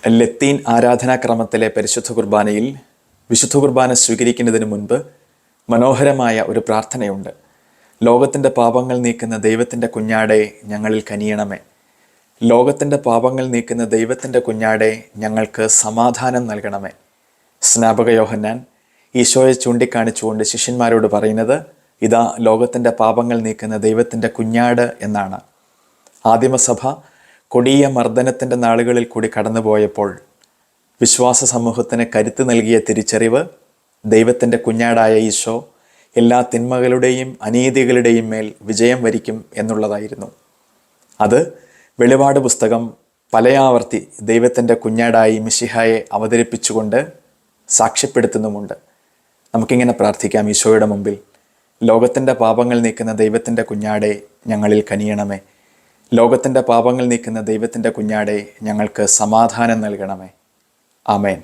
ലത്തീൻ ആരാധനാക്രമത്തിലെ പരിശുദ്ധ കുർബാനയിൽ വിശുദ്ധ കുർബാന സ്വീകരിക്കുന്നതിന് മുൻപ് മനോഹരമായ ഒരു പ്രാർത്ഥനയുണ്ട്. ലോകത്തിൻ്റെ പാപങ്ങൾ നീക്കുന്ന ദൈവത്തിൻ്റെ കുഞ്ഞാടെ ഞങ്ങളിൽ കനിയണമേ. ലോകത്തിൻ്റെ പാപങ്ങൾ നീക്കുന്ന ദൈവത്തിൻ്റെ കുഞ്ഞാടെ ഞങ്ങൾക്ക് സമാധാനം നൽകണമേ. സ്നാപക യോഹന്നാൻ ഈശോയെ ചൂണ്ടിക്കാണിച്ചുകൊണ്ട് ശിഷ്യന്മാരോട് പറയുന്നത് ഇതാ ലോകത്തിൻ്റെ പാപങ്ങൾ നീക്കുന്ന ദൈവത്തിൻ്റെ കുഞ്ഞാട് എന്നാണ്. ആദിമസഭ കൊടിയ മർദ്ദനത്തിൻ്റെ നാളുകളിൽ കൂടി കടന്നുപോയപ്പോൾ വിശ്വാസ സമൂഹത്തിന് കരുത്ത് നൽകിയ തിരിച്ചറിവ് ദൈവത്തിൻ്റെ കുഞ്ഞാടായ ഈശോ എല്ലാ തിന്മകളുടെയും അനീതികളുടെയും മേൽ വിജയം വരിക്കും എന്നുള്ളതായിരുന്നു. അത് വെളിപാട് പുസ്തകം പലയാവർത്തി ദൈവത്തിൻ്റെ കുഞ്ഞാടായി മിശിഹായെ അവതരിപ്പിച്ചുകൊണ്ട് സാക്ഷ്യപ്പെടുത്തുന്നുമുണ്ട്. നമുക്കിങ്ങനെ പ്രാർത്ഥിക്കാം ഈശോയുടെ മുമ്പിൽ: ലോകത്തിൻ്റെ പാപങ്ങൾ നീക്കുന്ന ദൈവത്തിൻ്റെ കുഞ്ഞാടെ ഞങ്ങളിൽ കനിയണമേ. ലോകത്തിൻ്റെ പാപങ്ങൾ നീക്കുന്ന ദൈവത്തിൻ്റെ കുഞ്ഞാടെ ഞങ്ങൾക്ക് സമാധാനം നൽകണമേ. ആമേൻ.